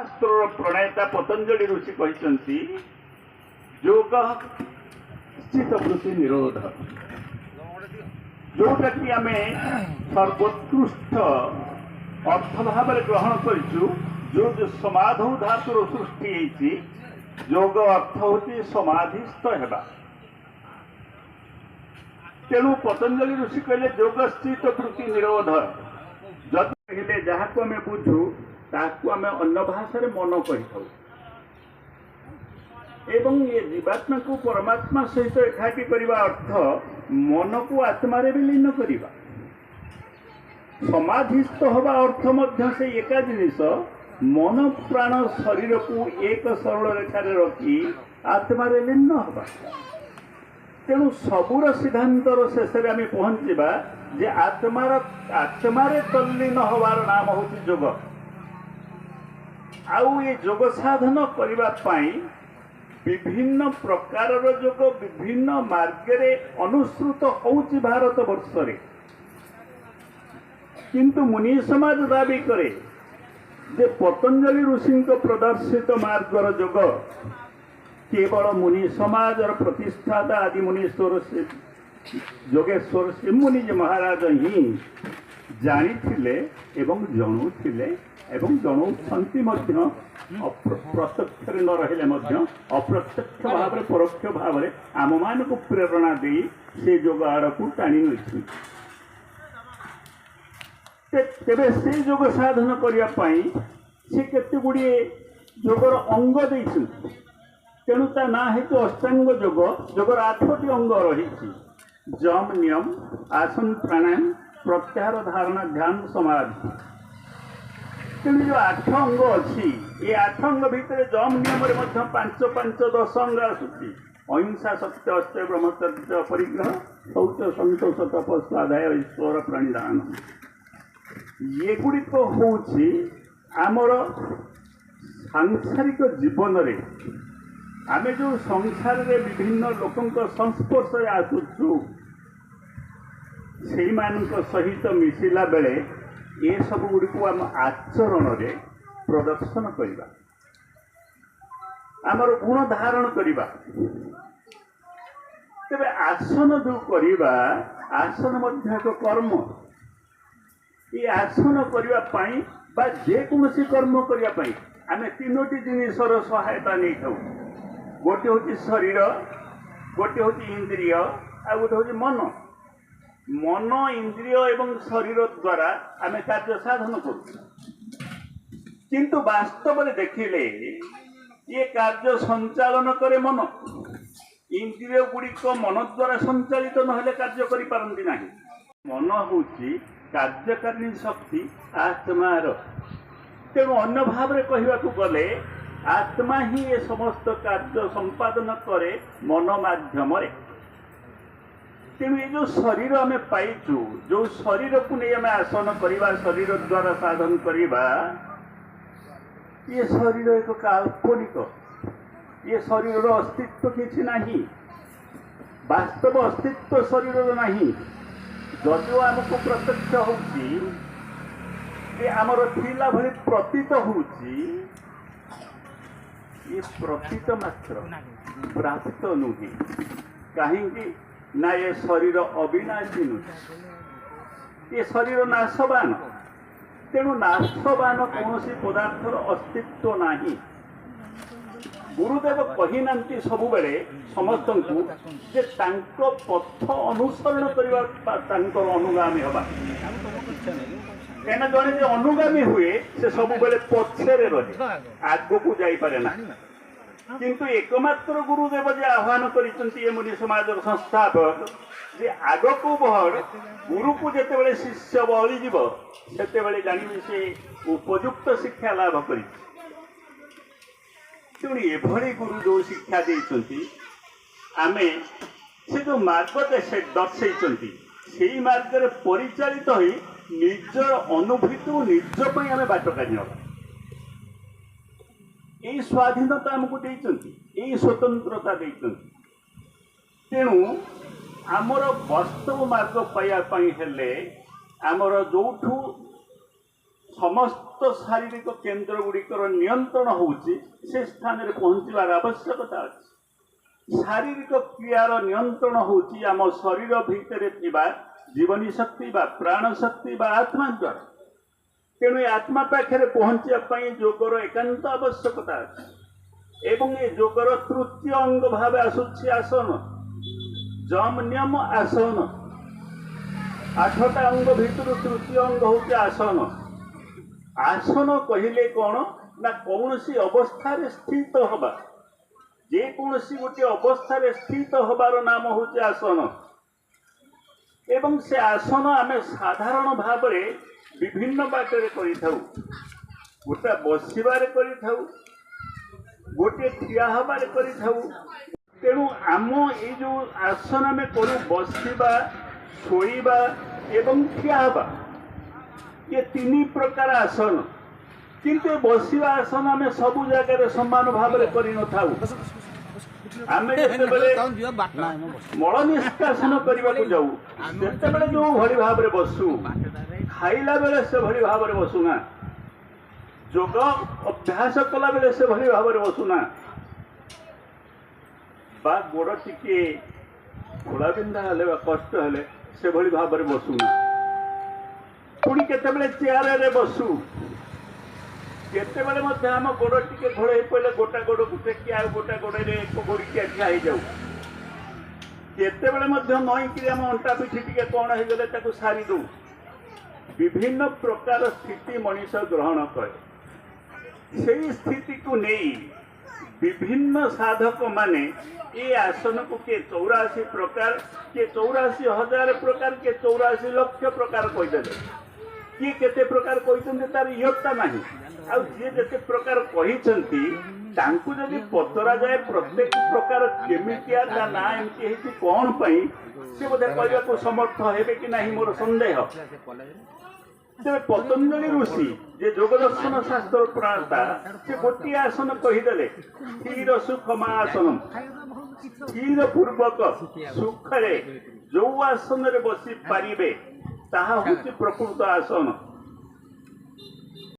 शास्त्र प्रणेता पतंजलि ऋषि कहते योग चित्तवृत्ति निरोध जोटा कि आम सर्वोत्कृष्ट अर्थ भाव ग्रहण करूँ जो समाधि धातुर सृष्टि होती योग अर्थ होती समाधिस्थ होगा। तेणु पतंजलि ऋषि कहले योग चित्तवृत्ति निरोध जदि कहले जहाँ को आम बुझू ताकू आम अन्य भाषा मन कही एवं ये जीवात्मा को परमात्मा सहित एकाठी करने अर्थ मन को आत्मार विलीन करवा। समाधिस्थ हवा अर्थ मध्य से एका जिनिस मन प्राण शरीर को एक सरल रेखार रखी आत्मार लीन हवा। तेणु सबूर सिद्धांतर शेष आम पहुँचा जे आत्मार तल्लीन हवार नाम हूँ योग। आउ ये योग साधन करने विभिन्न प्रकार योग विभिन्न मार्गे अनुसृत होउछि भारत वर्ष रे, किंतु मुनि समाज दाबी करे जे पतंजलि ऋषि प्रदर्शित मार्गर योग केवल मुनि समाज प्रतिष्ठाता आदि मुनीश्वर से योगेश्वर से मुनि महाराज ही जानी एवं जनुले एवं जनाउछन्ति प्रत्यक्ष न रहिले अप्रत्यक्ष भाव परोक्ष भाव आम मान को प्रेरणा दे से योग आड़ को टाणी नहीं। तेरे से योग साधन करने से केते गुड़िए योगर अंग देते तेणु ता ना है तो अष्टांग योग। योगर 8टी अंग रही जम नियम आसन प्राणायाम प्रत्याहार धारणा ध्यान समाधि। तेणु जो 8 अंग अच्छी ये 8 अंग भितर जम नियम 5 5 10 अंग आसूसी अहिंसा सत्य अस्त्य ब्रह्मचर्य परिग्रह शौच संतोष तप स्वाध्याय ईश्वर प्रणिधान ये गुड़िक हूँ आमर सांसारिक जीवन रे आम जो संसार रे विभिन्न लोकों संस्पर्श आसुचु से सहित मिशिला बेले ये सब गुड़िक आम आचरण रे प्रदर्शन करवा आमर गुण धारण करवा। तेरे आसन जो करवा आसन मध्य एक कर्म ये आसन करने बा जेकोसी कर्म करने आम 3टी जिनिसर सहायता नहीं था। गोटे हूँ शरीर गोटे हूँ इंद्रिय आ गोटे हूँ मन। मन इंद्रिय एवं शरीर द्वारा आम कार्य साधन कर किंतु वास्तव में देखिले ये कार्य संचालन करे मन। इंद्रिय गुड़िक मन द्वारा संचालित नहले कार्य करि पारंती नाही। मन हूँ कार्यकारिणी शक्ति आत्मार। तेणु अन्य भाव में कहवाक गले आत्मा ही ये समस्त कार्य संपादन करे मन माध्यम। तेणु ये जो शरीर आम पाइचु जो शरीर को नहीं आम आसन करवा शरीर द्वारा साधन करवा ये शरीर एक काल्पनिक ये शरीर अस्तित्व किसी नहीं वास्तव अस्तित्व शरीर नहीं। जदि आमको प्रत्यक्ष होउची आमर थिला भली प्रतीत होउची ये प्रतीत मात्र प्राप्त नुहे कहीं ना ये शरीर अविनाशी नुहे ये शरीर नाशवान। तेणु नाशवान कौन पदार्थर अस्तित्व नहीं। गुरुदेव कही नांती सब बेले समस्त को जे तांको पथ अनुसरण करने अनुगामी हवा कहीं जड़े जो अनुगामी हुए से सब बेले पछे रहे आग को जापे ना। किंतु एकमात्र गुरुदेव जे आह्वान कर मुनि समाज संस्थापक जे आग को बढ़ गुरु को जिते शिष्य बली जीव से जानी से उपयुक्त शिक्षा लाभ कर। तेणु एभली गुरु जो शिक्षा देती आमे से जो मार्ग दर्शे से मार्ग परिचालित हो निज अनुभूति निजपाई आम बाट काढ़ी यही स्वाधीनता आमको यही स्वतंत्रता देते। तेणु आमर वास्तव मार्ग पाइबापी हेले आमर जो समस्त समस्त शारीरिक केन्द्र गुड़िकर नियंत्रण होउची से स्थान रे पहुंचवार आवश्यकता अछि। शारीरिक क्रियार नियंत्रण होउची आम शरीर भितर थिबा जीवनी शक्ति बा प्राण शक्ति बा आत्मा द्वारा। तेणु आत्मा पाखे पहुंचा योगर एकांत आवश्यकता अछि। एवं ये योगर तृतीय अंग भाव आसुछि आसन, जम नियम आसन। 8टा अंग भितर तृतीय अंग होउछि आसन। आसन कहले कौन ना कौनसी अवस्था स्थित हवा, जे कौनसी गोटे अवस्था स्थित हबार नाम होउछि आसन। एवं से आसन आमे साधारण भाव में विभिन्न बाटरे करिथाउ। गोटे बसिबारे करिथाउ, गोटे ठिया हबारे करिथाउ। तेणु आम ये जो आसन आमे करू बसिबा, शोइबा एवं ठिया हबा, ये 3 प्रकार आसन। किंतु बसिबा आसन आमे सबु जगह समान भाव में करि न थाउ। आमे जेतेबेले मल निष्कासन करने जाऊ सेतेबेले जो भली भाव में बसु, खाइला बेले से भली भाव में बसुना, जोग अभ्यास कला बेले से भली भाव में बसुना, बा गोड़ टिके घोड़ा बिंधा हेले बा कष्ट हेले से भली भाव में बसुना। पुणी केतेबेले चेयर रे बसु, केतेबेले मध्य आम गोड़ टिके घोड़े पड़े गोटा गोड़ को टेकी आ गोटा गोड़े एक गोड़िया ठिया हो जाऊ। केतेबेले मध्य नईकरी आम अंटा पिठी टिके कौन हो गले ताकू सारी दऊ। विभिन्न प्रकार स्थिति मनीष ग्रहण करे। से स्थिति को नहीं विभिन्न साधक माने ये आसन को के 84 प्रकार, के 84,000 प्रकार, के 84 लक्ष प्रकार कहीदे। किए केते प्रकार कही तार इयत्ता नहीं। आउ जी जेते प्रकार कही जदि पचरा जाए प्रत्येक प्रकार केमितिया ता ना एमती है कौन पाई से बोधे कहवा को समर्थ हेबे कि नहीं मोर संदेह। तेरे पतंजलि ऋषि जे योग दर्शन शास्त्र प्रणेता से गोटे आसन कहीदे स्थिर सुखम आसन। स्थिर पूर्वक सुखरे जो आसन रे बसी पारिबे ताहा होछि प्रकृत आसन।